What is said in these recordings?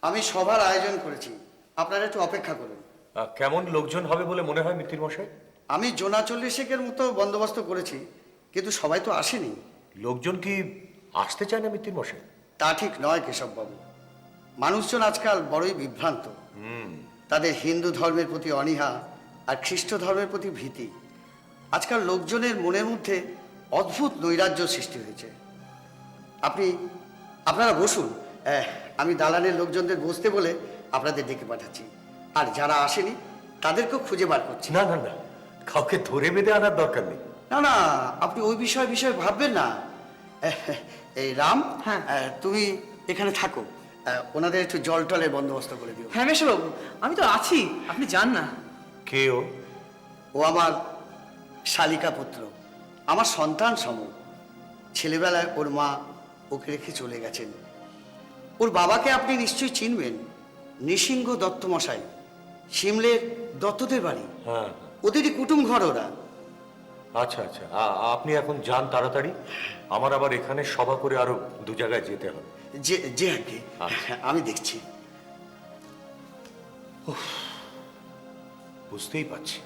আমি সভার আয়োজন করেছি, আপনারা একটু অপেক্ষা করুন। কেমন লোকজন হবে বলে মনে হয় মিত্তির মশাই? আমি জোনা 40 মতো বন্দোবস্ত করেছি, কিন্তু সবাই তো আসেনি। লোকজন কি আসতে চায় না মিত্তির মশাই? তা ঠিক নয় কেশববাবু। মানুষজন আজকাল বড়ই বিভ্রান্ত। তাদের হিন্দু ধর্মের প্রতি অনীহা আর খ্রিস্ট ধর্মের প্রতি ভীতি। আজকাল লোকজনের মনের মধ্যে অদ্ভুত নৈরাজ্য সৃষ্টি হয়েছে। আপনারা বসুন। আমি দালানের লোকজনদের বসতে বলে আপনাদের ডেকে পাঠাচ্ছি, আর যারা আসেনি তাদেরকেও খুঁজে বার করছি। না না না, কাউকে ধরে বেঁধে আনার দরকার নেই। না না, আপনি ওই বিষয়ে ভাববেন না। এই রাম, হ্যাঁ। তুমি এখানে থাকো, ওনাদের একটু জল টলের বন্দোবস্ত করে দিও। হ্যাঁ মেশবাবু, আমি তো আছি, আপনি যান না। কে ও? ও আমার শালিকা পুত্র, আমার সন্তান সম। ছেলেবেলায় ওর মা ওকে রেখে চলে গেছেন। ওর বাবাকে আপনি নিশ্চয়ই চিনবেন, নৃসিংহ দত্ত মশাই, সিমলের দত্তদের বাড়ি। হ্যাঁ। ওদেরই কুটুম ঘর ওরা। আচ্ছা আচ্ছা, আপনি এখন যান তাড়াতাড়ি। আমার আবার এখানে সভা করে আরো দু জায়গায় যেতে হবে। যে যে আগে আচ্ছা। আমি দেখছি। বুঝতেই পারছি,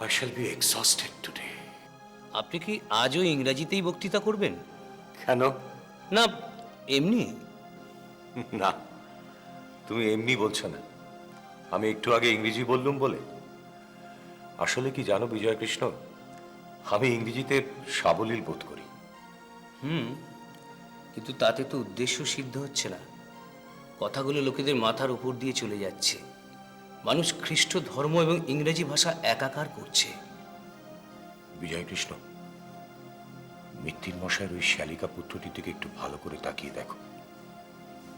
I shall be exhausted today. আপনি কি আজও ইংরাজিতেই বক্তৃতা করবেন? কেন? না, এমনি। না, তুমি এমনি বলছো না। আমি একটু আগে ইংরেজি বললুম বলে। আসলে কি জানো বিজয়কৃষ্ণ, আমি ইংরেজিতে সাবলীল বোধ করি। কিন্তু তাতে তো উদ্দেশ্য সিদ্ধ হচ্ছে না। কথাগুলো লোকেদের মাথার উপর দিয়ে চলে যাচ্ছে। মানুষ খ্রিস্ট ধর্ম এবং ইংরেজি ভাষা একাকার করছে। বিজয়কৃষ্ণ, মিত্তির মশাইয়ের ওই শালিকা পুত্রটির দিকে একটু ভালো করে তাকিয়ে দেখো।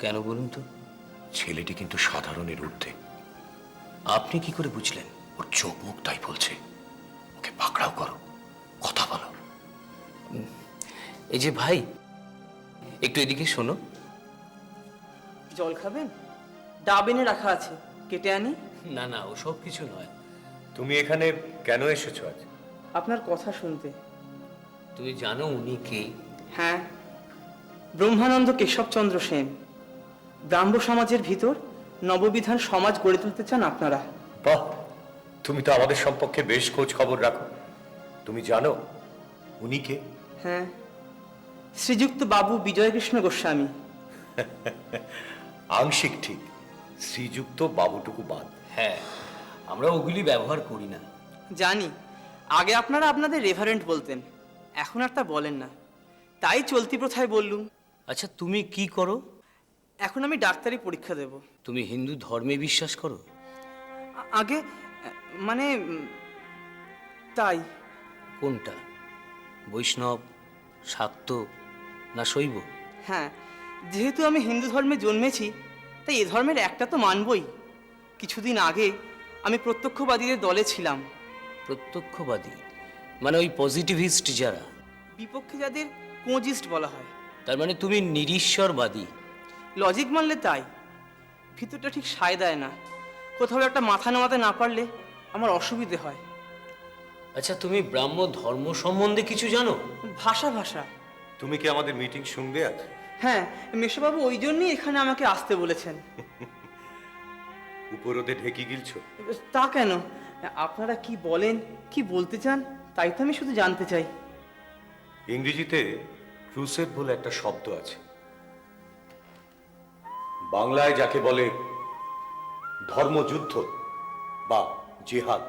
কেন বলুন তো? ছেলেটি কিন্তু সাধারণের ঊর্ধ্বে। আপনি কি করে বুঝলেন? ওর চোখ মুখ তাই বলছে। ওকে পাকড়াও করো, কথা বলো। এই যে ভাই, একটু এদিকে শোনো। জল খাবেন? ডাব এনে রাখা আছে, কেটে আনি। না না, ওসব কিছু নয়। তুমি এখানে কেন এসেছো আজ? আপনার কথা শুনতে। তুমি জানো উনি কে? হ্যাঁ, ব্রহ্মানন্দ কেশবচন্দ্র সেন। ব্রাহ্ম সমাজের ভিতর নববিধান সমাজ গড়ে তুলতে চান আপনারা। বাহ, তুমি তো আমাদের সম্পর্কে বেশ খোঁজ খবর রাখো। তুমি জানো উনি কে? হ্যাঁ, শ্রীযুক্ত বাবু বিজয়কৃষ্ণ গোস্বামী। আংশিক ঠিক, শ্রীযুক্ত বাবুটুকু বাদ। হ্যাঁ, আমরা ওগুলি ব্যবহার করি না। জানি, আগে আপনারা আপনাদের রেভারেন্ট বলতেন, এখন আর তা বলেন না, তাই চলতি প্রথায় বললুম। আচ্ছা, তুমি কি করো? এখন আমি ডাক্তারি পরীক্ষা দেব। তুমি হিন্দু ধর্মে বিশ্বাস করো? আগে মানে তাই। কোনটা? বৈষ্ণব, শাক্ত না শৈব? হ্যাঁ, যেহেতু আমি হিন্দু ধর্মে জন্মেছি, তাই এ ধর্মের একটা তো মানবই। কিছুদিন আগে আমি প্রত্যক্ষবাদীদের দলে ছিলাম। প্রত্যক্ষবাদী মানে ওই পজিটিভিস্ট যারা? বিপক্ষে যাদের কোজিস্ট বলা হয়। তার মানে তুমি নিরীশ্বরবাদী? লজিক মানলে তাই, ভিতরটা ঠিক সায় দেয় না। কোথাও একটা মাথা নামাতে না পারলে আমার অসুবিধে হয়। আচ্ছা, তুমি ব্রাহ্ম ধর্ম সম্বন্ধে কিছু জানো? ভাষা ভাষা। তুমি কি আমাদের মিটিং শুনবে আজ? হ্যাঁ, মেশবাবু ওই জন্যই এখানে আমাকে আসতে বলেছেন। উপরোদে ঢেকি গিলছো? তা কেন? আপনারা কি বলেন, কি বলতে চান, তাই তো আমি শুধু জানতে চাই। ইংরেজিতে ক্রুসেড বলে একটা শব্দ আছে, বাংলায় যাকে বলে ধর্মযুদ্ধ বা জিহাদ।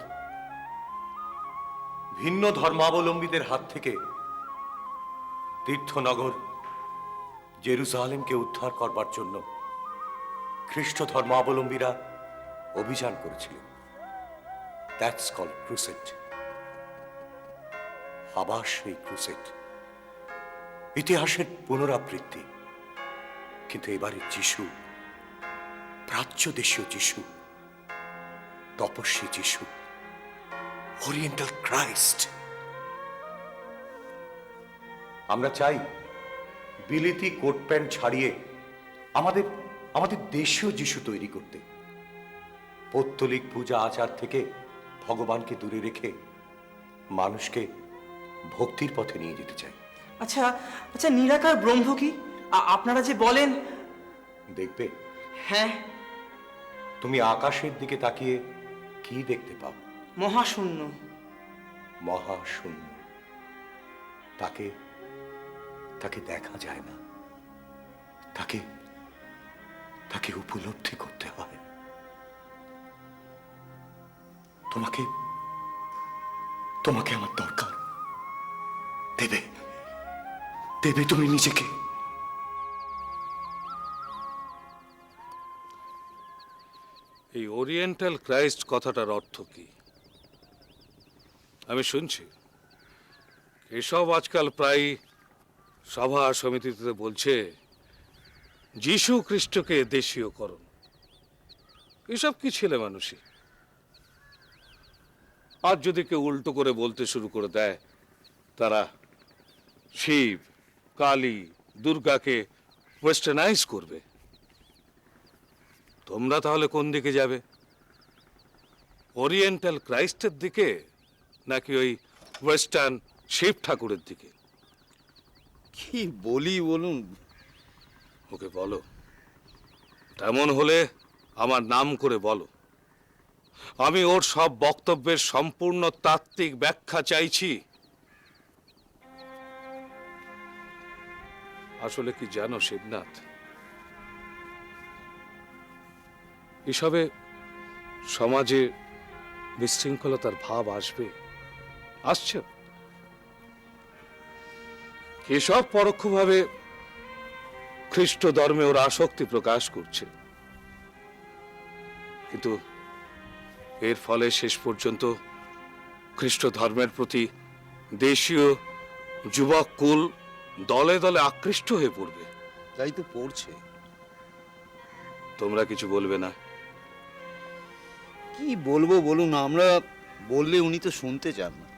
ভিন্ন ধর্মাবলম্বীদের হাত থেকে তীর্থনগর জেরুজালেমকে উদ্ধার করবার জন্য খ্রিস্ট ধর্মাবলম্বীরা অভিযান করেছিল। That's called crusade. আবার সেই ক্রুসেড, ইতিহাসের পুনরাবৃত্তি। কিন্তু এবারে যিশু, প্রাচ্য দেশীয় যিশু, তপস্বী যিশু, ওরিয়েন্টাল ক্রাইস্ট। আমরা চাই বিলিতি কোট প্যান্ট ছাড়িয়ে আমাদের আমাদের দেশীয় যিশু তৈরি করতে। পৌত্তলিক পূজা আচার থেকে ভগবানকে দূরে রেখে মানুষকে ভক্তির পথে নিয়ে যেতে চাই। আচ্ছা আচ্ছা, নিরাকার ব্রহ্ম কি আপনারা যে বলেন? দেখবে হ্যাঁ। তুমি আকাশের দিকে তাকিয়ে কি দেখতে পাও? মহাশূন্য। মহাশূন্য। তাকে তাকে দেখা যায় না, তাকে তাকে উপলব্ধি করতে হয়। তোমাকে তোমাকে আমার দরকার। দেবে দেবে তুমি নিজেকে। এই ওরিয়েন্টাল ক্রাইস্ট কথাটার অর্থ কি? আমি শুনছি এসব আজকাল প্রায় সভা সমিতিতে বলছে যীশু খ্রিস্টকে দেশীয়করণ। এসব কি ছেলে মানুষই? আর যদি কেউ উল্টো করে বলতে শুরু করে দেয় তারা শিব, কালী, দুর্গাকে ওয়েস্টার্নাইজ করবে, তোমরা তাহলে কোন দিকে যাবে? ওরিয়েন্টাল ক্রাইস্টের দিকে নাকি ওই ওয়েস্টার্ন শিব ঠাকুরের দিকে? কি বলি বলুন? ওকে বলো, তেমন হলে আমার নাম করে বলো। আমি ওর সব বক্তব্যের সম্পূর্ণ তাত্ত্বিক ব্যাখ্যা চাইছি। আসলে কি জানো শিবনাথ, এসবে সমাজে বিশৃঙ্খলতার ভাব আসবে, আসছে। এসব পরোক্ষভাবে খ্রিস্ট ধর্মে ওরা আসক্তি প্রকাশ করছে, কিন্তু এর ফলে শেষ পর্যন্ত খ্রিস্ট ধর্মের প্রতি দেশীয় যুবক কুল দলে দলে আকৃষ্ট হয়ে পড়বে। তাই তো পড়ছে। তোমরা কিছু বলবে না? কি বলবো বলুন? আমরা বললে উনি তো শুনতে চান না।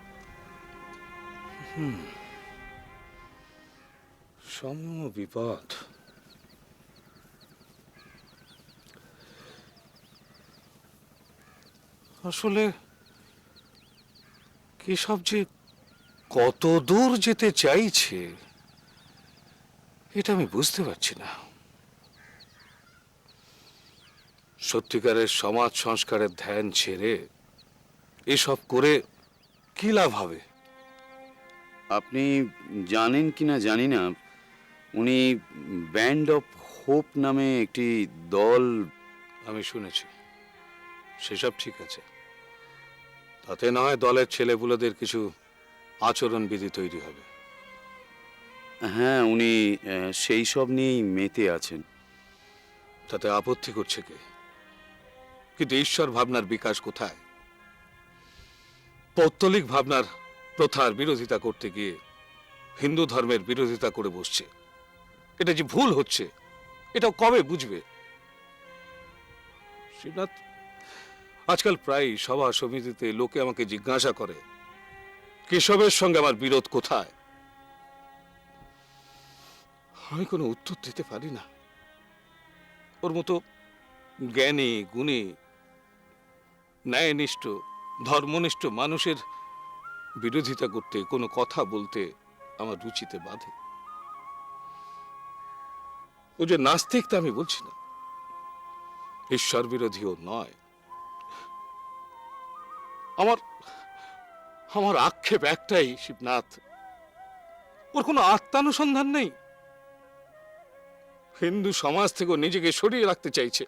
সম বিপদ। আসলে কেশব যে কত দূর যেতে চাইছে এটা আমি বুঝতে পারছি না। সত্যিকারের সমাজ সংস্কারের ধ্যান ছেড়ে এসব করে কি লাভ হবে? আপনি জানেন কিনা জানি না, উনি ব্যান্ড অফ হোপ নামে একটি দল। আমি শুনেছি, সেসব ঠিক আছে। তাতে না হয় দলের ছেলেপুলেদের কিছু আচরণবিধি তৈরি হবে। হ্যাঁ, উনি সেই সব নিয়েই মেতে আছেন। তাতে আপত্তি করছে কে? কিন্তু ঈশ্বর ভাবনার বিকাশ কোথায়? পৌত্তলিক ভাবনার প্রথার বিরোধিতা করতে গিয়ে হিন্দু ধর্মের বিরোধিতা করে বসছে। এটা যে ভুল হচ্ছে এটাও কবে বুঝবে? শিবনাথ, আজকাল প্রায় সভা সমিতিতে লোকে আমাকে জিজ্ঞাসা করে কেশবের সঙ্গে আমার বিরোধ কোথায়। আমি কোনো উত্তর দিতে পারি না। ওর মতো জ্ঞানী, গুণী, ন্যায়নিষ্ঠ, ধর্মনিষ্ঠ মানুষের বিরোধিতা করতে, কোনো কথা বলতে আমার রুচিতে বাধে। ও যে নাস্তিক তা আমি বলছি না, ঈশ্বর বিরোধীও নয়। আমার আমার আক্ষেপ একটাই শিবনাথ, ওর কোনো আত্মানুসন্ধান নেই। হিন্দু সমাজ থেকে নিজেকে সরিয়ে রাখতে চাইছে।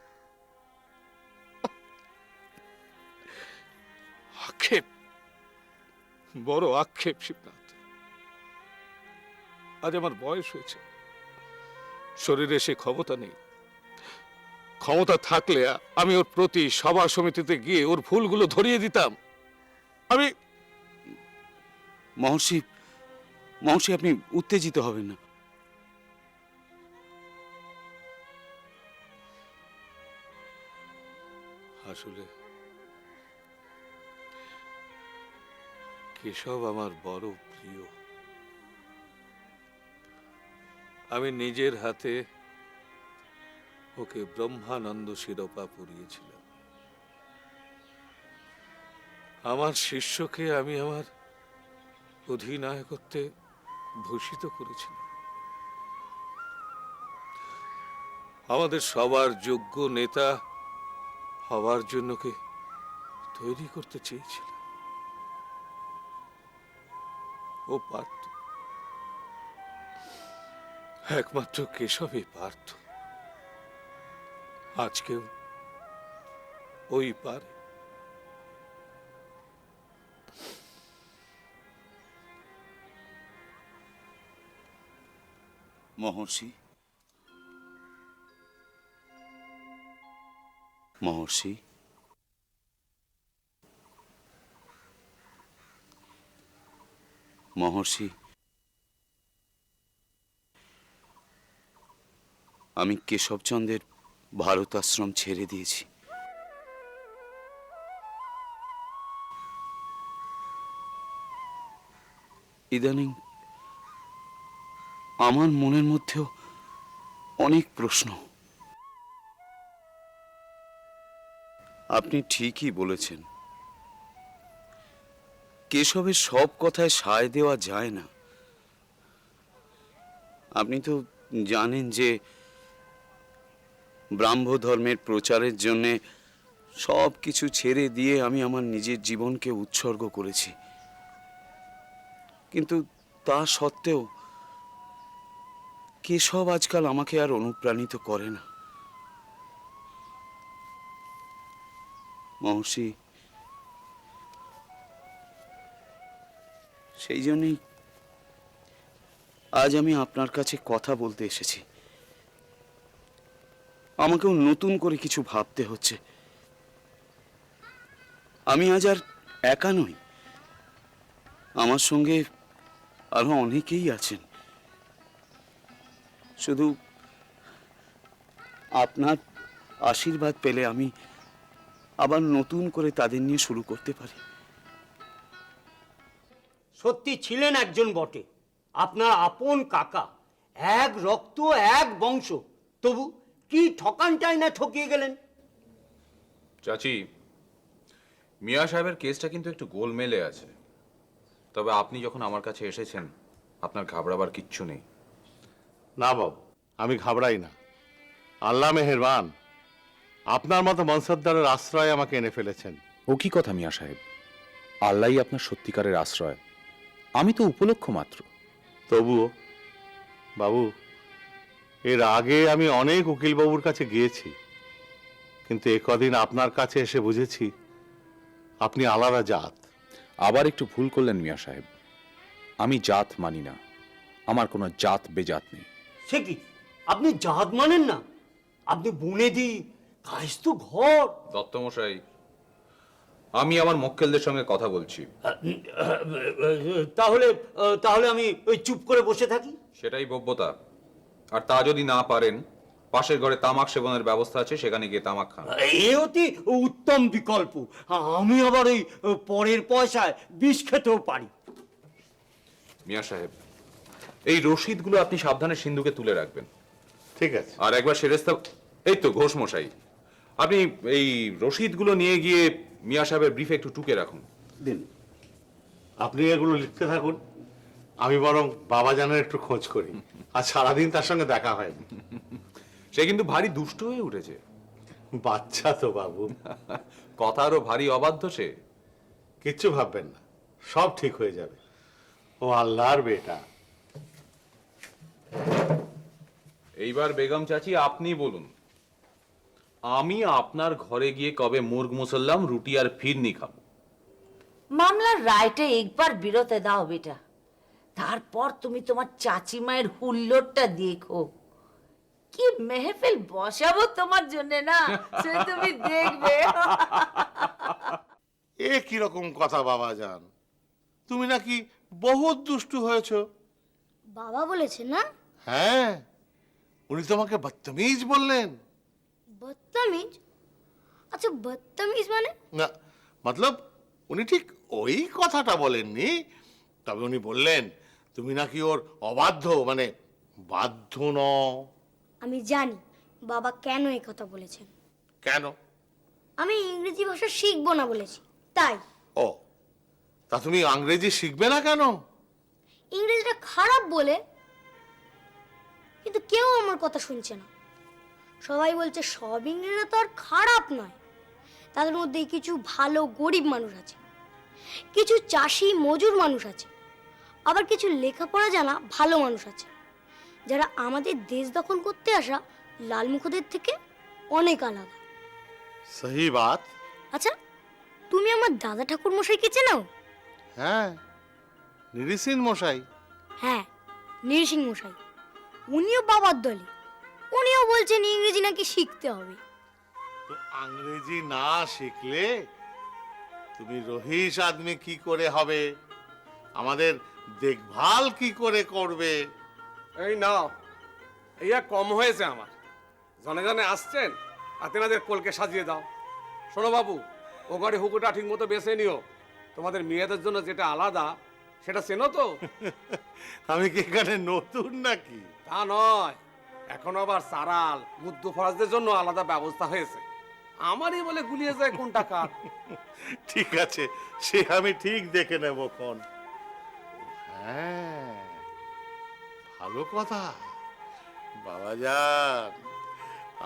আক্ষেপ, বড় আক্ষেপ শিবনাথ। আজ আমার বয়স হয়েছে, শরীরে সে ক্ষমতা নেই। ক্ষমতা থাকলে আমি ওর প্রতি সভা সমিতিতে গিয়ে ওর ভুলগুলো ধরিয়ে দিতাম। আমি মহর্ষি, মহর্ষি, আপনি উত্তেজিত হবেন না। আসলে কেশব আমার বড় প্রিয়। আমি নিজের হাতে ওকে ব্রহ্মানন্দ শিরোপা পরিয়েছিলাম। আমার শিষ্যকে আমি আমার অধিনায়কত্বে ভূষিত করেছিলাম। আমাদের সবার যোগ্য নেতা হওয়ার জন্য কে তৈরি করতে চেয়েছিল। ও পারত, একমাত্র কেশবই পারত। আজকেও ওই পারে। মহর্ষি, মহর্ষি, মহর্ষি, আমি কেশবচন্দ্রের ভারত আশ্রম ছেড়ে দিয়েছি। ইদানিং আমার মনের মধ্যেও অনেক প্রশ্ন। আপনি ঠিকই বলেছেন, কেশবের সব কথায় সায় দেওয়া যায় না। আপনি তো জানেন যে ব্রাহ্ম ধর্মের প্রচারের জন্যে সব কিছু ছেড়ে দিয়ে আমি আমার নিজের জীবনকে উৎসর্গ করেছি, কিন্তু তা সত্ত্বেও কেশব আজকাল আমাকে আর অনুপ্রাণিত করে না। মহর্ষি, সেই জন্যই আজ আমি আপনার কাছে কথা বলতে এসেছি। আমাকেও নতুন করে কিছু ভাবতে হচ্ছে। আমি আজ আর একা নই, আমার সঙ্গে আরো অনেকেই আছেন। শুধু আপনার আশীর্বাদ পেলে আমি আবার নতুন করে তাদের নিয়ে শুরু করতে পারি। সত্যি ছিলেন একজন বটে, আপনার আপন কাকা, এক রক্ত এক বংশ, তবু কি ঠকানটাই না ঠকিয়ে গেলেন। চাচি, মিয়া সাহেবের কেসটা কিন্তু একটু গোলমেলে আছে, তবে আপনি যখন আমার কাছে এসেছেন আপনার ঘাবড়াবার কিচ্ছু নেই। না বাবু, আমি ঘাবড়াই না। আল্লাহ মেহেরবান, আপনার মতো মনসবদারের আশ্রয় আমাকে এনে ফেলেছেন। ও কি কথা মিয়া সাহেব, আল্লাহই আপনার সত্যিকারের আশ্রয়, আমি তো উপলক্ষ মাত্র। তবুও বাবু, এর আগে আমি অনেক উকিলবাবুর কাছে গিয়েছি, কিন্তু এ কদিন আপনার কাছে এসে বুঝেছি আপনি আলাদা জাত। আবার একটু ভুল করলেন মিয়া সাহেব, আমি জাত মানি না, আমার কোনো জাত বেজাত নেই। সে কি, আপনি জাত মানেন না? আপনি বুনেদি কায়স্থ ঘর। দত্তমশাই, আমি আমার মক্কেলদের সঙ্গে কথা বলছি। তাহলে তাহলে আমি ওই চুপ করে বসে থাকি? সেটাই ভব্যতা। আর তা যদি না পারেন, পাশের ঘরে তামাক সেবনের ব্যবস্থা আছে, সেখানে গিয়ে তামাক খান। এ অতি উত্তম বিকল্প। আমি আবার ওই পরের পয়সায় বিষ খেতেও পারি। মিয়া সাহেব, এই রসিদগুলো আপনি সাবধানে সিন্ধুকে তুলে রাখবেন। ঠিক আছে। আর একবার সেরেস্তা, এই তো ঘোষ মশাই, আপনি এই রসিদগুলো নিয়ে গিয়ে মিয়া সাহেবের ব্রিফে একটু টুকে রাখুন। দিন, আপনি এগুলো লিখতে থাকুন, আমি বরং বাবাজানের একটু খোঁজ করি। আর সারাদিন তার সঙ্গে দেখা হয়নি। সে কিন্তু ভারী দুষ্ট হয়ে উঠেছে। বাচ্চা তো বাবু, কথারও ভারী অবাধ্য সে। কিচ্ছু ভাববেন না, সব ঠিক হয়ে যাবে। ও আল্লাহর বেটা। এইবার বেগম চাচি আপনি বলুন, আমি আপনার ঘরে গিয়ে কবে মুর্গ মুসল্লাম, রুটি আর ফিরনি খাবো? মামলার রায়টা একবার বিরতে দাও বেটা, তারপর তুমি তোমার চাচি মায়ের হুল্লোড়টা দেখো। কি মেহফিল বসাবো তোমার জন্য না, সে তুমি দেখবে। এ কিরকম কথা বাবাজান, তুমি নাকি বহুত দুষ্টু হয়েছো। বাবা বলেছে না? হ্যাঁ, উনি তোমাকে বদতমিজ বললেন। বদতমিজ? আচ্ছা, বদতমিজ মানে? না, মতলব উনি ঠিক ওই কথাটা বলেননি, তবে উনি বললেন তুমি নাকি ওর অবাধ্য, মানে বাধ্য নও। আমি জানি বাবা কেন এই কথা বলেছেন। কেন? আমি ইংরেজি ভাষা শিখবো না বলেছি, তাই। ও, তা তুমি ইংরেজি শিখবে না কেন? ইংরেজিটা খারাপ বলে, কিন্তু কেউ আমার কথা শুনছে না। সবাই বলছে সব ইংরেজরা তো আর খারাপ নয়, তাদের মধ্যে কিছু ভালো গরিব মানুষ আছে, কিছু চাষি মজুর মানুষ আছে, আবার কিছু লেখাপড়া জানা ভালো মানুষ আছে, যারা আমাদের দেশ দখল করতে আসা লালমুখদের থেকে অনেক আলাদা। সহি বাত। আচ্ছা, তুমি আমার দাদা ঠাকুর মশাইকে চেনাও? হ্যাঁ, নিরিসিন মশাই। হ্যাঁ, নৃসিংহ মশাই। উনিও বাবার দলে। উনিও বলছেন ইংরেজি নাকি শিখতে হবে। তো ইংরেজি না শিখলে তুমি রহিস আদমি কি করে হবে? আমাদের দেখভাল কি করে করবে? এই নাও, এইয়া কম হয়েছে আমার। জনে জনে আসছেন, আতেনাদের কোলকে সাজিয়ে দাও। শোনো বাবু, ও ঘরে হুকুটা ঠিক মতো বেছে নিও। তোমাদের মেয়েদের জন্য যেটা আলাদা সেটা চেনো তো? আমি কি এখানে নতুন নাকি? তা নয়, এখন আবার সারাল মুদ্দু ফরাজদের জন্য আলাদা ব্যবস্থা হয়েছে। আমারই বলে গুলিয়ে যায় কোনটা কার। ঠিক আছে, সে আমি ঠিক দেখে নেব কোন। হ্যাঁ, ভালো কথা বাবাজান।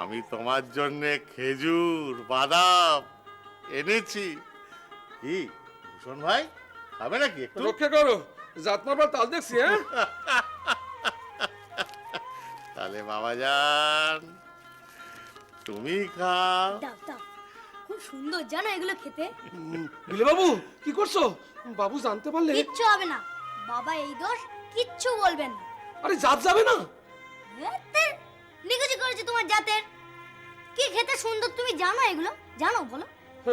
আমি তোমার জন্য খেজুর বাদাম এনেছি। কি ভূষণ ভাই, খাবে নাকি একটু? রক্ষে করো, জাত মারবার তাল দেখছি। হ্যাঁ, তাহলে বাবাজান তুমি খাও। দাও দাও, খুব সুন্দর জানো এগুলো খেতে। বিলে বাবু কি করছো? বাবু জানতে পারলে? কিচ্ছু হবে না, বাবা এই দোষ কিচ্ছু বলবেন না। আরে জাত যাবে না? নিকুচি করেছে তোমার জাতের। কি খেতে সুন্দর তুমি জানো এগুলো? জানো বলো?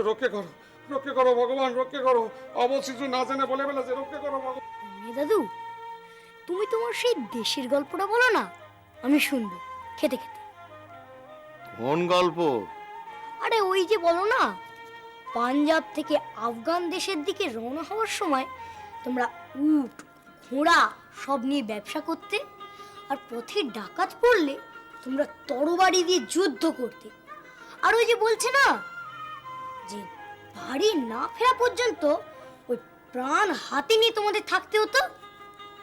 রক্ষে করো, রক্ষে করো ভগবান, রক্ষে করো। অবল শিশু না জেনে বলে ফেলেছে, রক্ষে করো ভগবান। দাদু, তুমি তোমার সেই দেশের গল্পটা বলো না, আমি শুনবো খেতে খেতে। কোন গল্প? আরে ওই যে বলো না, পাঞ্জাব থেকে আফগান দেশের দিকে রওনা হওয়ার সময় তোমরা উট ঘোড়া সব নিয়ে ব্যবসা করতে, আর পথে ডাকাত পড়লে তোমরা তরবারি দিয়ে যুদ্ধ করতে। আর ওই যে বলছে না যে বাড়ি না ফেরা পর্যন্ত ওই প্রাণ হাতে নিয়ে তোমাদের থাকতে হতো।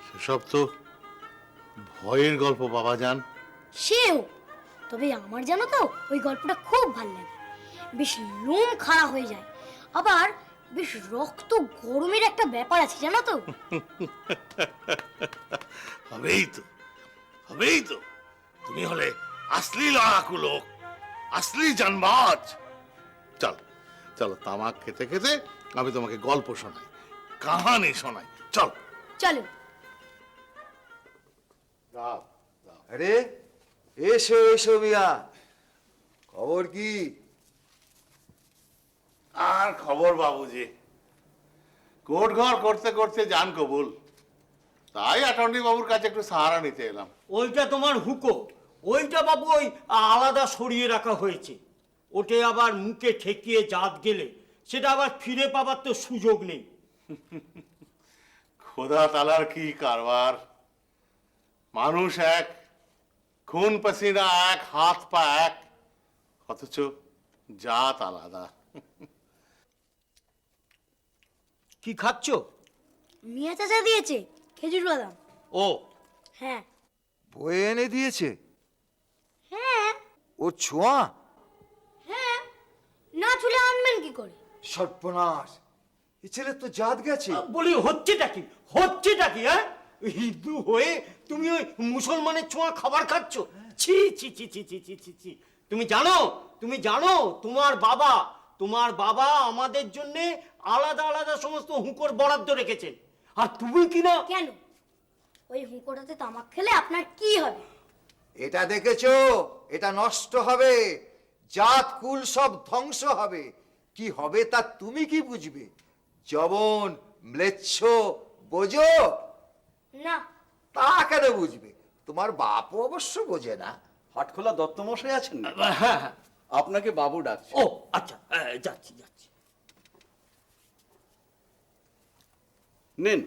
সেসব তো ভয়ের গল্প বাবাজান। সেও, তবে আমার জানো তো ওই গল্পটা খুব ভালো লাগে। বেশ লোম খাড়া হয়ে যায়, আবার বেশ রক্ত গরমের একটা ব্যাপার আছে জানো তো। হবেই তো, হবেই তো। তুমি হলে আসলি লড়াকু লোক, আসলি জানবাজ। চল চলো, তামাক খেতে খেতে আমি তোমাকে গল্প শোনাই, কাহানি শোনাই। চল চলো। আরে এসো এসো মিয়া, খবর কি? আর খবর বাবুজি, কোট ঘর করতে করতে জান কবুল, তাই অ্যাটর্নি বাবুর কাছে একটু সাহারা নিতে এলাম। ওইটা তোমার হুকো, ওইটা বাবু ওই আলাদা সরিয়ে রাখা হয়েছে। ওটে আবার মুখে ঠেকিয়ে জাত গেলে সেটা আবার ফিরে পাবার তো সুযোগ নেই। খোদা তালার কি কারবার! মানুষ এক, খুন পসিনা এক, হাত পা এক, অথচ জাত আলাদা। কি খাচ্ছ? মিয়া চাচা দিয়েছে খেজুর বাদাম। ও হ্যাঁ বয়ে এনে দিয়েছে? হ্যাঁ ও ছোঁয়া? হ্যাঁ, না চুলে আনবেন কি করে? সর্বনাশ, এ ছেলে তো জাত গেছে। বলি হচ্ছেটা কি, হচ্ছেটা কি? হ্যাঁ, হিন্দু হয়ে তুমি ওই মুসলমানের ছোঁয়া খাবার খাচ্ছ? ছি ছি ছি ছি ছি ছি ছি ছি। তুমি জানো, তুমি জানো তোমার বাবা আমাদের জন্য আলাদা আলাদা সমস্ত হুঁকোর বরাদ্দ রেখেছেন, আর তুমি কি না? কেন? ওই হুঁকোটাতে তামাক খেলে আপনার কি হবে? এটা দেখেছো? এটা নষ্ট হবে, জাত কুল সব ধ্বংস হবে। কি হবে তা তুমি কি বুঝবে? জবন ম্লেচ্ছ বোঝো না। তা কেন বুঝবে? তোমার বাপও অবশ্য বোঝে না। হাটখোলা দত্তমশাই আছেন না? হ্যাঁ হ্যাঁ, আপনাকে বাবু ডাকছে। ও আচ্ছা, যাচ্ছি যাচ্ছি। নেন,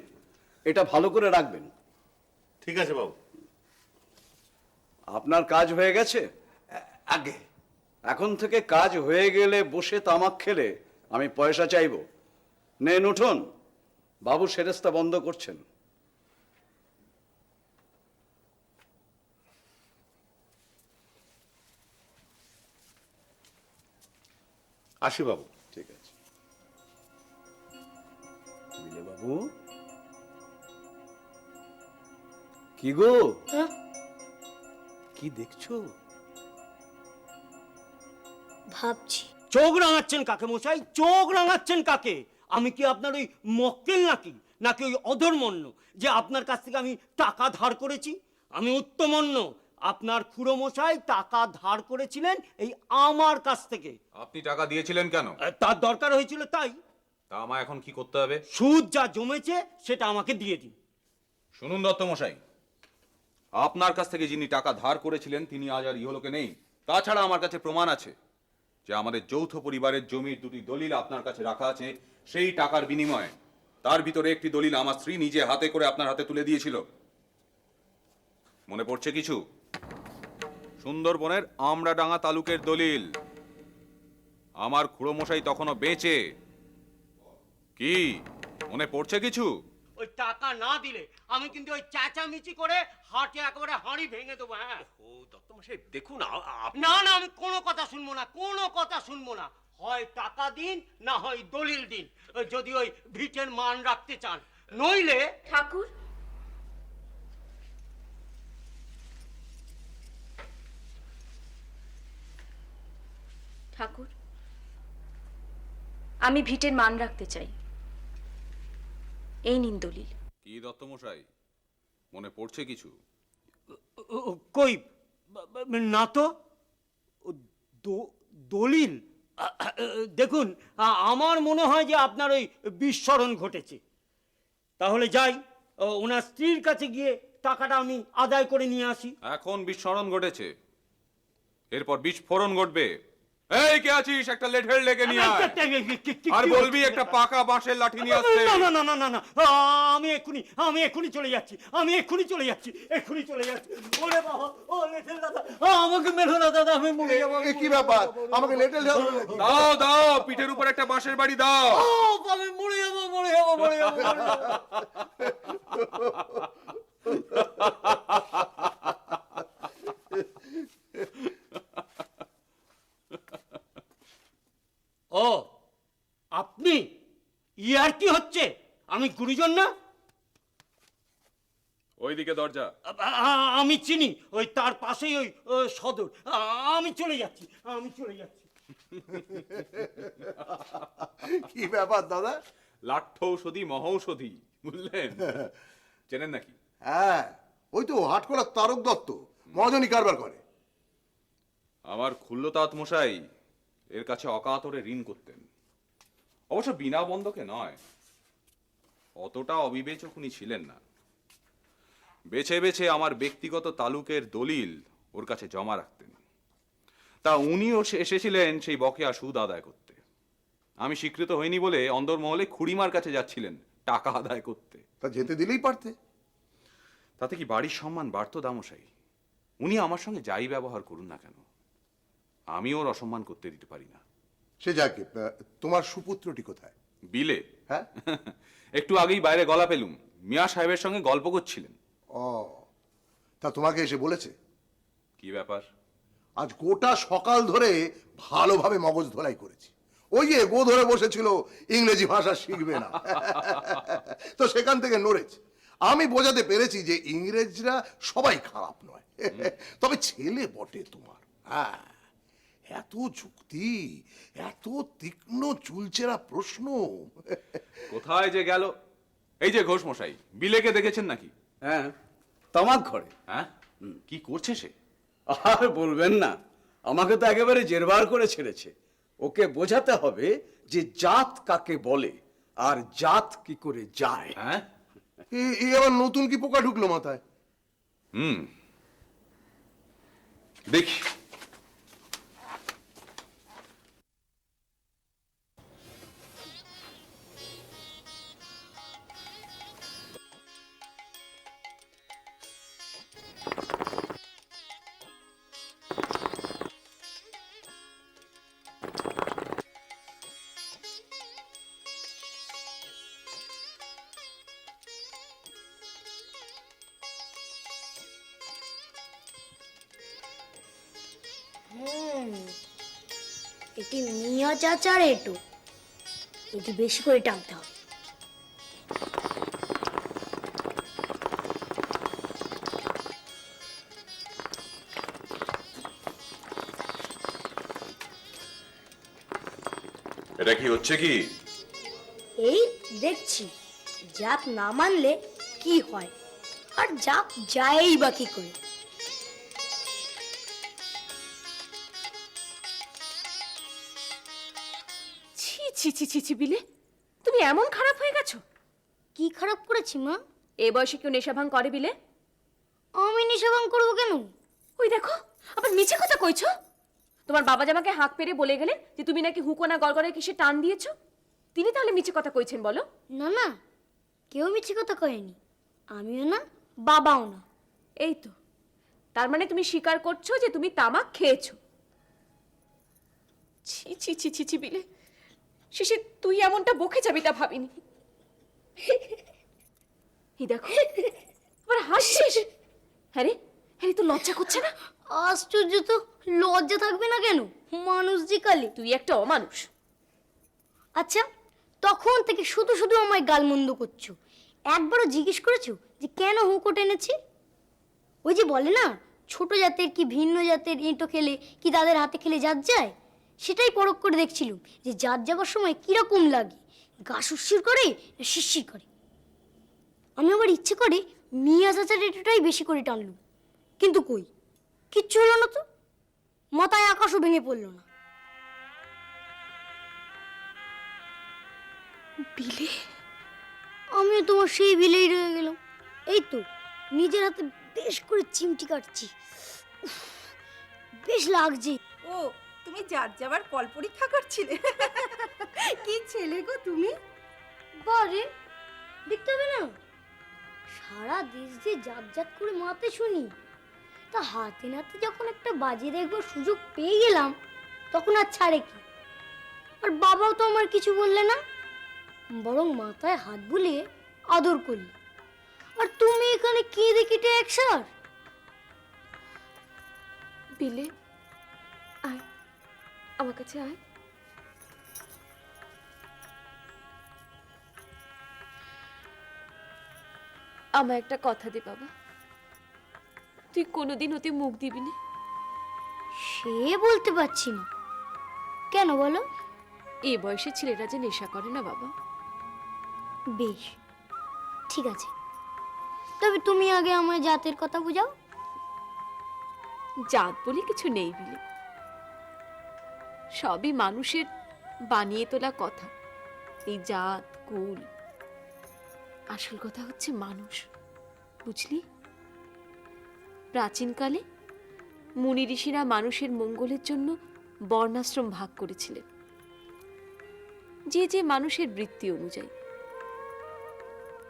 এটা ভালো করে রাখবেন। ঠিক আছে বাবু। আপনার কাজ হয়ে গেছে? আগে এখন থেকে কাজ হয়ে গেলে বসে তামাক খেলে আমি পয়সা চাইব। নেন উঠুন, বাবু সেরেস্তা বন্ধ করছেন। আসি বাবু। ঠিক আছে। বিলে বাবু, কি গো, কি দেখছো? ভাবছি। চোখ রাঙাচ্ছেন কাকে মশাই, চোখ রাঙাচ্ছেন কাকে? আমি কি আপনার ওই মক্কেল নাকি, নাকি ওই অধর্মণ্য যে আপনার কাছ থেকে আমি টাকা ধার করেছি? আমি উত্তমন্য, আপনার খুড়ো মশাই টাকা ধার করেছিলেন এই আমার কাছ থেকে। আপনি টাকা দিয়েছিলেন কেন? তার দরকার হয়েছিল তাই। তা আমায় এখন কি করতে হবে? সুদ যা জমেছে সেটা আমাকে দিয়ে দিন। শুনুন দত্ত মশাই, আপনার কাছ থেকে যিনি টাকা ধার করেছিলেন তিনি আজ আর ইহলোকে নেই। তাছাড়া আমার কাছে প্রমাণ আছে যে আমাদের যৌথ পরিবারের জমির দুটি দলিল আপনার কাছে রাখা আছে। সেই টাকার বিনিময়ে তার ভিতরে একটি দলিল আমার স্ত্রী নিজে হাতে করে আপনার হাতে তুলে দিয়েছিল। মনে পড়ছে কিছু? সুন্দরবনের আমড়াডাঙ্গা তালুকের দলিল। আমার খুড়ো মশাই তখনও বেঁচে। কি মনে পড়ছে কিছু? ওই টাকা না দিলে আমি কিন্তু ওই চেঁচামেচি করে হাটে একেবারে হাঁড়ি ভেঙে দেবো। হ্যাঁ ও দত্ত মশাই দেখুন, না না, আমি কোনো কথা শুনবো না, কোনো কথা শুনবো না। হয় টাকা দিন, না হয় দলিল দিন, যদি ওই ভিটের মান রাখতে চান। নইলে ঠাকুর, ঠাকুর, আমি ভিটের মান রাখতে চাই। এই নিন দলিল। কি দত্ত মশাই, মনে পড়ছে কিছু? কই না তো। দলিল দেখুন, আমার মনে হয় যে আপনার ওই বিস্মরণ ঘটেছে। তাহলে যাই, ওনার স্ত্রীর কাছে গিয়ে টাকাটা আমি আদায় করে নিয়ে আসি। এখন বিস্মরণ ঘটেছে, এরপর বিস্ফোরণ ঘটবে। এই কে আছিস, একটা লেঠেল লেগে নিয়ে আয়। আর বলবি একটা পাকা বাঁশের লাঠি নিয়ে আসতে। না না না না না না, আমি এক্ষুনি চলে যাচ্ছি, আমি এক্ষুনি চলে যাচ্ছি, এক্ষুনি চলে যাচ্ছি। ওরে বাবা, ও লেঠেল দাদা, আমাকে মেরো না দাদা, আমি মরে যাবো। কি ব্যাপার, আমাকে লেটেল দাও দাও, পিঠের উপর একটা বাঁশের বাড়ি দাও। আমি মরে যাবো, মরে যাবো, মরে যাবো। ও আপনি, ইয়ার কি হচ্ছে? আমি গুরুজন না? ওইদিকে দরজা। আমি চিনি, ওই তার পাশেই ওই সদর। আমি চলে যাচ্ছি, আমি চলে যাচ্ছি। কি ব্যাপার দাদা? লাঠৌষধি মহৌষধি, বুঝলেন? চেনেন নাকি? হ্যাঁ, ওই তো হাটকোলার তারক দত্ত, মহাজনী কারবার করে। আমার খুল্লতাঁত মশাই এর কাছে অকাতরে ঋণ করতেন, অবশ্য বিনা বন্ধকে নয়। অতটা অবিবেচক উনি ছিলেন না। বেছে বেছে আমার ব্যক্তিগত তালুকের দলিল ওর কাছে জমা রাখতেন। তা উনিও এসেছিলেন সেই বকেয়া সুদ আদায় করতে। আমি স্বীকৃত হইনি বলে অন্দরমহলে খুড়িমার কাছে যাচ্ছিলেন টাকা আদায় করতে। তা যেতে দিলেই পারতে। তাতে কি বাড়ির সম্মান বাড়তো দামশাই? উনি আমার সঙ্গে যাই ব্যবহার করুন না কেন, আমি ওর অসম্মান করতে দিতে পারি না। সে যাকে, তোমার সুপুত্রটি কোথায়? বিলে। হ্যাঁ, একটু আগেই বাইরে গলা পেলুম, মিয়া সাহেবের সঙ্গে গল্প করছিলেন। ও, তা তোমাকে এসে বলেছে? কি ব্যাপার? আজ গোটা সকাল ধরে ভালোভাবে মগজ ধোলাই করেছি। ওই যে গো ধরে বসেছিল ইংরেজি ভাষা শিখবে না, তো সেখান থেকে নড়েছে। আমি বোঝাতে পেরেছি যে ইংরেজরা সবাই খারাপ নয়, তবে ছেলে বটে তোমার। হ্যাঁ, এত যুক্তি, এত তীক্ষ্ণ চুলচেরা প্রশ্ন। কোথায় যে গেল? এই যে ঘোষ মশাই, বিলেকে দেখেছেন নাকি? হ্যাঁ, তামাক ঘরে। হ্যাঁ, কি করছে সে? আর বলবেন না, আমাকে তো একেবারে জেরবার করে ছেড়েছে। ওকে বোঝাতে হবে যে জাত কাকে বলে আর জাত কি করে যায়। হ্যাঁ, এই আবার নতুন কি পোকা ঢুকলো মাথায়? দেখি। এটি মিয়া চাচার এটো, এটি বেশি করে টানতে হবে। এটা কি হচ্ছে কি? এই দেখছি জাত না মানলে কি হয়, আর জাত যায়ই বা কি করে। ছি ছি ছি ছি ছি বিলে, তুমি এমন খারাপ হয়ে গেছো? কি খারাপ করেছি মা? এ বয়সে কেউ নেশা ভাঙ করে বিলে? আমি নেশা ভাঙ করবো কেন? ওই দেখো, আবার মিছে কথা কইছো। তোমার বাবা জামাকে হাঁক পেরে বলে গেলেন যে তুমি নাকি হুকোনা গড়গড়ে কিসে টান দিয়েছো। তিনি তাহলে মিছে কথা কইছেন বলো? না না, কেউ মিছে কথা কয়নি, আমিও না বাবাও না। এই তো, তার মানে তুমি স্বীকার করছো যে তুমি তামাক খেয়েছো। ছি ছি ছি ছি ছি বিলে, শেষে তুই এমনটা বকে যাবি তা ভাবিনি। এই দেখো, আবার হাসছিস। হ্যাঁ রে, হ্যাঁ তো লজ্জা করছে না? আশ্চর্য তো, লজ্জা থাকবে না কেন? মানুষ যে কালে। তুই একটা অমানুষ। আচ্ছা, তখন থেকে শুধু শুধু আমায় গালমন্দ করছো, একবারও জিজ্ঞেস করেছো যে কেন হুঁকো টেনেছি? ওই যে বলে না, ছোট জাতের কি ভিন্ন জাতের এঁটো খেলে কি তাদের হাতে খেলে জাত যায়, সেটাই পরখ করে দেখছিলাম যে জাত যাবার সময় কিরকম লাগে, গা সুরসুর করে না শিরশির করে। আমি আবার ইচ্ছে করে মিয়া চাচার এঁটোটাই বেশি করে টানলুম, কিন্তু কই, কিচ্ছু হলো না তো, মাথায় আকাশও ভেঙে পড়লো না। বিলে, আমিও তোমার সেই বিলেই রয়ে গেলাম। এই তো নিজের হাতে বেশ করে চিমটি কাটছি, উফ, বেশ লাগছে। ও, তুমি জাত যাবার কল পরীক্ষা করছিলে? কি ছেলে গো তুমি! বারে, দেখতে হবে না, সারা দেশ যে জাত জাত করে মাতে শুনি, তা হাতে নাতে যখন একটা বাজিয়ে দেখবার সুযোগ পেয়ে গেলাম, তখন আর ছাড়ে কি। আর বাবাও তো আমার কিছু বললে না, বরং মাথায় হাত বুলিয়ে আদর করলি। আর তুমি এখানে কি দেখিটে একসার? বিলে, আয় আমার কাছে আয়। আমার একটা কথা দে বাবা, তুই কোনোদিন ওতে মুখ দিবি না? সে বলতে পারছি না, কেন বলো? এই বয়সে ছেলেরা যে নেশা করে না বাবা। বেশ, ঠিক আছে, তবে তুমি আগে আমায় জাতের কথা বুঝাও। জাত বলে কিছু নেই বিলে, সবই মানুষের বানিয়ে তোলা কথা। এই জাত কুল, আসল কথা হচ্ছে মানুষ, বুঝলি? প্রাচীনকালে মুনি ঋষিরা মানুষের মঙ্গলের জন্য বর্ণাশ্রম ভাগ করেছিলেন, যে যে মানুষের বৃত্তি অনুযায়ী।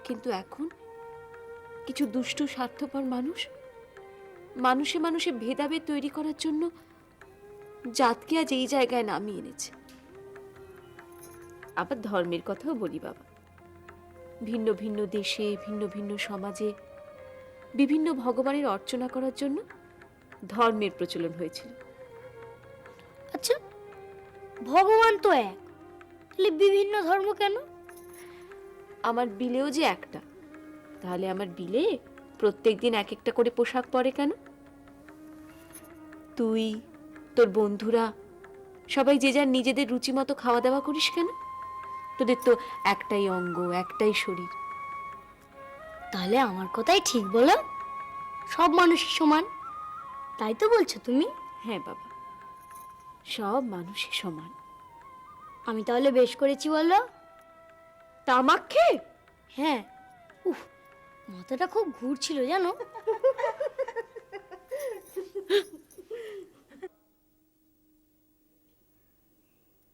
কিন্তু এখন কিছু দুষ্ট স্বার্থপর মানুষ মানুষে মানুষে ভেদাভেদ তৈরি করার জন্য জাতকে আজ এই জায়গায় নামিয়ে এনেছে। আবার ধর্মের কথাও বলি বাবা, ভিন্ন ভিন্ন দেশে ভিন্ন ভিন্ন সমাজে বিভিন্ন ভগবানের অর্চনা করার জন্য ধর্মের প্রচলন হয়েছিল। আচ্ছা, ভগবান তো এক, তাহলে বিভিন্ন ধর্ম কেন? আমার বিলেও যে একটা, তাহলে আমার বিলে প্রত্যেকদিন এক একটা করে পোশাক পরে কেন? তুই, তোর বন্ধুরা সবাই যে যার নিজেদের রুচি মতো খাওয়া দাওয়া করিস কেন? তোদের তো একটাই অঙ্গ, একটাই শরীর। তাহলে আমার কথাই ঠিক বলো, সব মানুষই সমান, তাই তো বলছো তুমি? হ্যাঁ বাবা, সব মানুষই সমান। আমি তাহলে বেশ করেছি বলো? তামাক খেয়ে? হ্যাঁ, উফ, মাথাটা খুব ঘুরছিল জানো।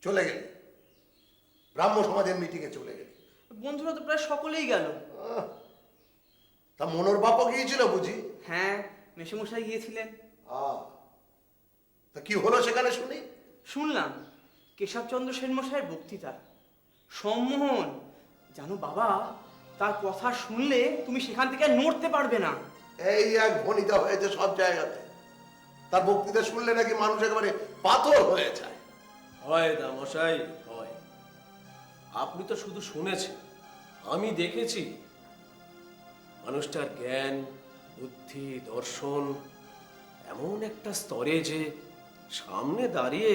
চলে গেলি, ব্রাহ্ম সমাজের মিটিংয়ে চলে গেলি। বন্ধুরা তো প্রায় সকলেই গেল। তা মনোর বাপও গিয়েছিল বুঝি? হ্যাঁ, মেসোমশাই গিয়েছিলেন। তা কি হলো সেখানে শুনি? শুনলাম কেশবচন্দ্র সেন মশাইয়ের বক্তৃতা। সম্মোহন, জানো বাবা, তার কথা শুনলে তুমি সেখান থেকে আর নড়তে পারবে না। এই এক ভনিতা হয়েছে সব জায়গাতে, তার বক্তৃতা শুনলে নাকি মানুষ একেবারে পাথর হয়ে যায়। হয় দামশাই হয়। আপনি তো শুধু শুনেছেন, আমি দেখেছি। মানুষটার জ্ঞান, বুদ্ধি, দর্শন এমন একটা স্তরে যে সামনে দাঁড়িয়ে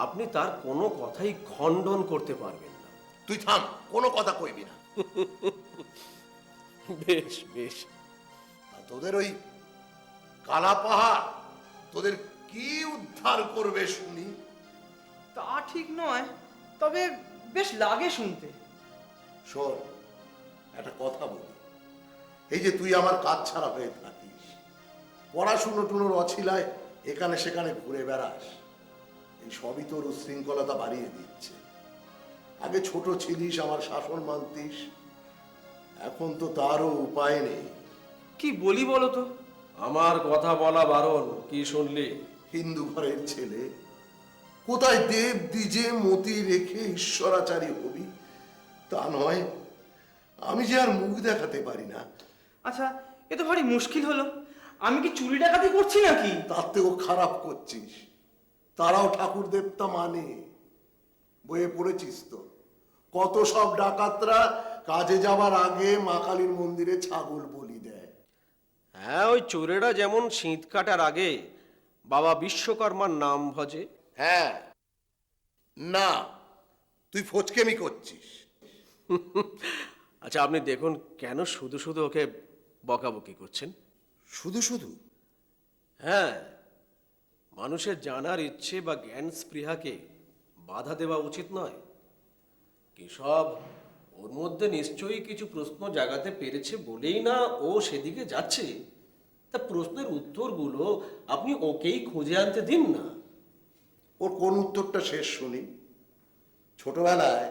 আপনি তার কোনো কথাই খণ্ডন করতে পারবেন না। তুই থাম, কোনো কথা কইবি না। বেশ বেশ। আর তোদের ওই কালা পাহাড় তোদের কি উদ্ধার করবে শুনি? তা ঠিক নয়, তবে বেশ লাগে শুনতে। শোন, একটা কথা বলি। এই যে তুই আমার কাজ ছাড়া হয়ে থাকিস, পড়াশুনো টুনোর অছিলায় এখানে সেখানে ঘুরে বেড়াস, এই সবই তোর উশৃঙ্খলতা বাড়িয়ে দিচ্ছে। আগে ছোট ছিলিস, আমার শাসন মানতিস, এখন তো তারও উপায় নেই। কি বলি বলো তো? আমার কথা বলা বারণ। কি শুনলি? হিন্দু ঘরের ছেলে, কোথায় দেব দ্বিজে মতি রেখে ঈশ্বরাচারী হবি তা নয়। আমি যে আর মুখ দেখাতে পারি না। আচ্ছা, এ তো ভারী মুশকিল হলো। আমি কি চুরি ডাকাতি করছি নাকি? তার থেকেও খারাপ করছিস। তারাও ঠাকুর দেবতা মানে, বইয়ে পড়েছিস তো, কত সব ডাকাতরা কাজে যাবার আগে মা কালীর মন্দিরে ছাগল বলি দেয়। হ্যাঁ, ওই চোরেরা যেমন শীত কাটার আগে বাবা বিশ্বকর্মার নাম ভজে। হ্যাঁ, না তুই ফচকেমি করছিস। আচ্ছা, আপনি দেখুন কেন শুধু শুধু ওকে বকাবকি করছেন? শুধু শুধু? হ্যাঁ, মানুষের জানার ইচ্ছে বা জ্ঞান স্পৃহাকে বাধা দেওয়া উচিত নয়। কেশব ওর মধ্যে নিশ্চয়ই কিছু প্রশ্ন জাগাতে পেরেছে বলেই না ও সেদিকে যাচ্ছে। তা প্রশ্নের উত্তরগুলো আপনি ওকেই খুঁজে আনতে দিন না। ওর কোন উত্তরটা শেষ শুনি। ছোটবেলায়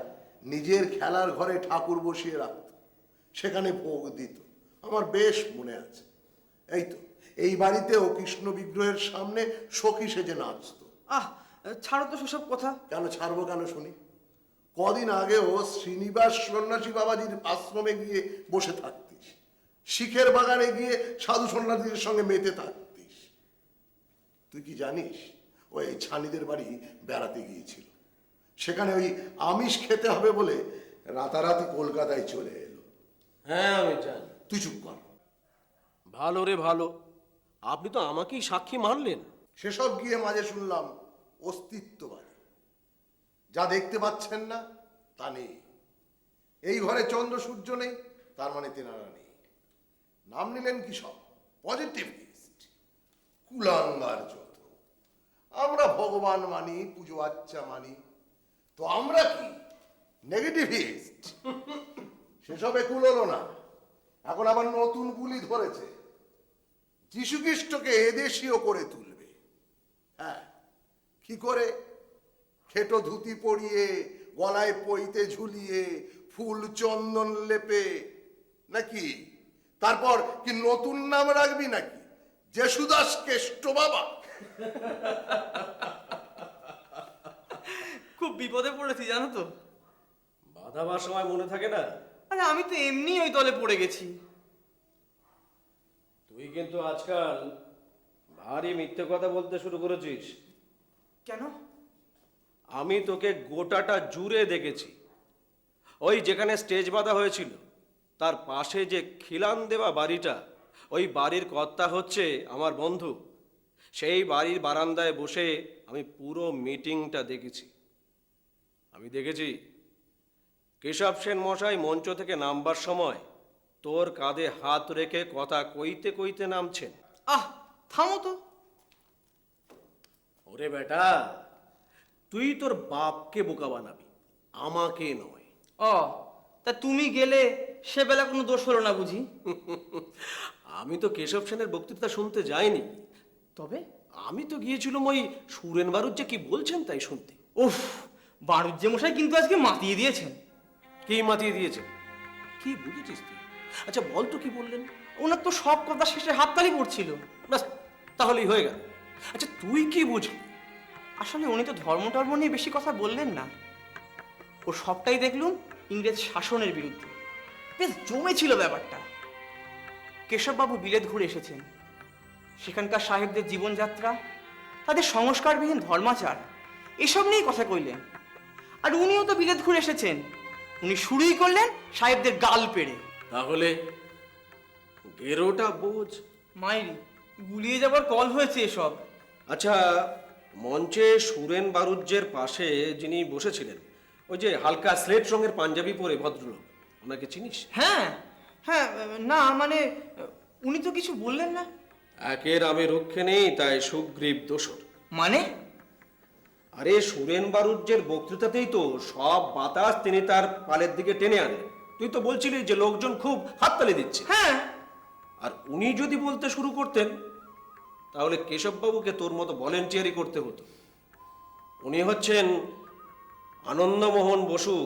নিজের খেলার ঘরে ঠাকুর বসিয়ে রাখত, সেখানে ভোগ দিত, আমার বেশ মনে আছে। এই তো এই বাড়িতেও কৃষ্ণ বিগ্রহের সামনে সখী সেজে নাচত। আহ, ছাড়ো তো সেসব কথা। কেন ছাড়বো, কেন শুনি। কদিন আগেও শ্রীনিবাস সন্ন্যাসী বাবাজির আশ্রমে গিয়ে বসে থাকতিস, শিখের বাগানে গিয়ে সাধু সন্ন্যাসীদের সঙ্গে মেতে থাকতিস। তুই কি জানিস ওই ছানিদের বাড়ি বেড়াতে গিয়েছিল, সেখানে ওই আমিষ খেতে হবে বলে রাতারাতি কলকাতায় চলে এলো। হ্যাঁ, আমি জানি। তুই চুপ কর। ভালো রে ভালো, আপনি তো আমাকেই সাক্ষী মানলেন। সেসব গিয়ে মাঝে শুনলাম অস্তিত্ববাদী, যা দেখতে পাচ্ছেন না তা নেই। এই ঘরে চন্দ্র সূর্য নেই, তার মানে তেনারা নেই। নাম নিলেন কি সব পজিটিভিস্ট, কুলাঙ্গার যত। আমরা ভগবান মানি, পুজো আচ্চা মানি, তো আমরা কি নেগেটিভিস্ট? সেসবে কুলোলো না, এখন আবার নতুন গুলি ধরেছে, যীশু খ্রিস্টকে এদেশীয় করে তুলবে। হ্যাঁ, কি করে? খেটো ধুতি পরিয়ে, গলায় পইতে ঝুলিয়ে, ফুল চন্দন লেপে নাকি? তারপর কি নতুন নাম রাখবি নাকি, যেশুদাস কেষ্ট বাবা? খুব বিপদে পড়েছি জানো তো। বাঁধাবার সময় মনে থাকে না? আরে আমি তো এমনি ওই দলে পড়ে গেছি। তুই কিন্তু আজকাল ভারী মিথ্যে কথা বলতে শুরু করেছিস। কেন? আমি তোকে গোটাটা জুড়ে দেখেছি। ওই যেখানে স্টেজ বাঁধা হয়েছিল তার পাশে যে খিলান দেওয়া বাড়িটা, ওই বাড়ির কর্তা হচ্ছে আমার বন্ধু। সেই বাড়ির বারান্দায় বসে আমি পুরো মিটিংটা দেখেছি। আমি দেখেছি কেশব সেন মশাই মঞ্চ থেকে নামবার সময় তোর কাঁধে হাত রেখে কথা কইতে কইতে নামছেন। আহ, থামো তো। ওরে বেটা, তুই তোর বাপকে বোকা বানাবি, আমাকে নয়। ও, তা তুমি গেলে সে বেলা কোনো দোষ হলো না বুঝি? আমি তো কেশব সেনের বক্তৃতা শুনতে যাইনি, তবে আমি তো গিয়েছিলাম ওই সুরেন বারুদ যে কি বলছেন তাই শুনতে। উফ, বারুজ্জে মশাই কিন্তু আজকে মাতিয়ে দিয়েছেন। কি মাতিয়ে দিয়েছেন? কি বুঝেছিস তুই? আচ্ছা বল তো কি বললেন? ওনার তো সব কথা শেষে হাততালি পড়ছিল। ব্যাস, তাহলেই হয়ে গেল। আচ্ছা তুই কি বুঝলি? আসলে উনি তো ধর্ম টর্ম নিয়ে বেশি কথা বললেন না, ও সবটাই দেখলুম ইংরেজ শাসনের বিরুদ্ধে। বেশ জমেছিল ব্যাপারটা। কেশববাবু বিলেত ঘুরে এসেছেন, সেখানকার সাহেবদের জীবনযাত্রা, তাদের সংস্কারবিহীন ধর্মাচার এসব নিয়েই কথা কইলেন। আর উনিও তো বিলেত ঘুরে এসেছেন, উনি শুরুই করলেন সাহেবদের গাল পেড়ে। তাহলে গেরোটা বোঝ। মাইরি, গুলিয়ে যাবার কল হয়েছে এসব। আচ্ছা, মঞ্চে সুরেন বারুজ্যের পাশে যিনি বসেছিলেন, ওই যে হালকা স্লেট রঙের পাঞ্জাবি পরে ভদ্রলোক, ওনাকে চিনিস? হ্যাঁ হ্যাঁ, না মানে উনি তো কিছু বললেন না। একের আমি রক্ষে নেই, তাই সুগ্রীব দোসর। মানে? আরে সুরেন বারুজ্যের বক্তৃতাতেই তো সব বাতাস তিনি তার পালের দিকে টেনে আনেন। তুই তো বলছিলি যে লোকজন খুব হাততালি দিচ্ছে। হ্যাঁ, আর উনি যদি বলতে শুরু করতেন তাহলে কেশববাবুকে তোর মতো ভলেন্টিয়ারি করতে হতো। উনি হচ্ছেন আনন্দমোহন বসু,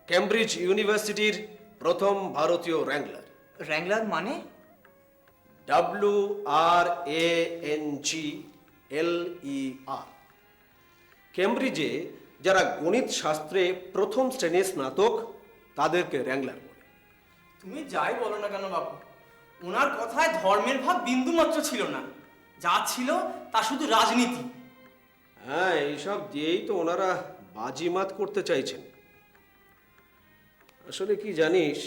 কেমব্রিজ ইউনিভার্সিটির প্রথম ভারতীয় র্যাঙ্গলার। র্যাঙ্গলার মানে? WRANGLER। কেমব্রিজে যারা গণিত শাস্ত্রে প্রথম শ্রেণীর স্নাতক তাদেরকে র্যাঙ্গলার বলে। তুমি যাই বলো না কেন বাবু, ওনার কথায় ধর্মের ভাব বিন্দু মাত্র ছিল না, যা ছিল তা শুধু রাজনীতি। হ্যাঁ, এইসব দিয়েই তো ওনারা বাজিমাত করতে চাইছেন। আসলে কি জানিস,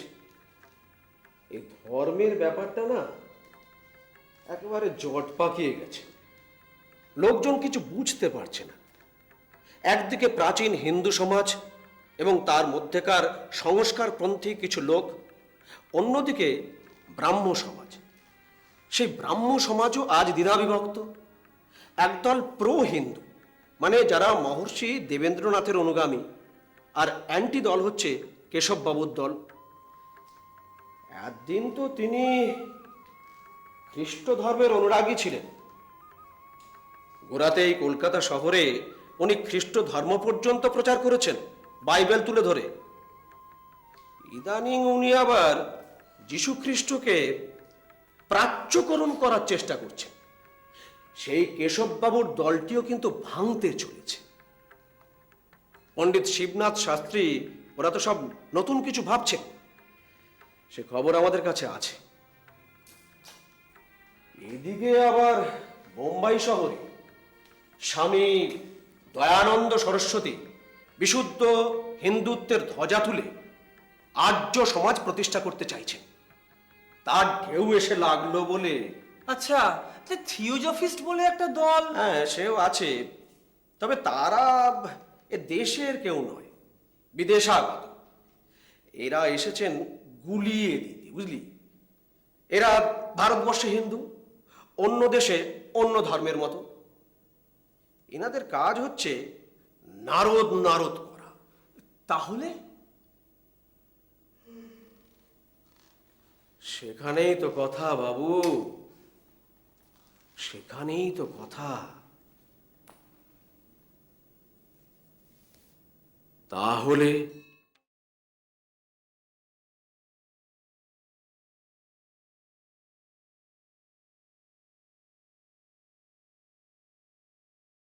এই ধর্মের ব্যাপারটা না একেবারে জট পাকিয়ে গেছে। লোকজন কিছু বুঝতে পারছে না। একদিকে প্রাচীন হিন্দু সমাজ এবং তার মধ্যেকার সংস্কারপন্থী কিছু লোক, অন্যদিকে ব্রাহ্ম সমাজ। সেই ব্রাহ্ম সমাজও আজ দ্বিধাবিভক্ত। একদল প্রো হিন্দু, মানে যারা মহর্ষি দেবেন্দ্রনাথের অনুগামী, আর অ্যান্টি দল হচ্ছে কেশববাবুর দল। একদিন তো তিনি খ্রিস্ট ধর্মের অনুরাগী ছিলেন। গোড়াতেই কলকাতা শহরে উনি খ্রিস্ট ধর্ম পর্যন্ত প্রচার করেছেন, বাইবেল তুলে ধরে। ইদানিং উনি আবার যীশু খ্রিস্টকে প্রাচ্যকরণ করার চেষ্টা করছেন। সেই কেশববাবুর দলটিও কিন্তু ভাঙতে চলেছে। পণ্ডিত শিবনাথ শাস্ত্রী ওরা তো সব নতুন কিছু ভাবছে, সে খবর আমাদের কাছে আছে। এদিকে আবার বোম্বাই শহরে স্বামী দয়ানন্দ সরস্বতী বিশুদ্ধ হিন্দুত্বের ধ্বজা তুলে আর্য সমাজ প্রতিষ্ঠা করতে চাইছেন। তার ঢেউ এসে লাগলো বলে। আচ্ছা, থিওজফিস্ট বলে একটা দল? হ্যাঁ, সেও আছে, তবে তারা এ দেশের কেউ নয়, বিদেশাগত। এরা এসেছেন গুলিয়ে দিতে, বুঝলি? এরা ভারতবর্ষে হিন্দু, অন্য দেশে অন্য ধর্মের মতো। এনাদের কাজ হচ্ছে নারদ নারদ করা। তাহলে সেখানেই তো কথা বাবু, সেখানেই তো কথা। তাহলে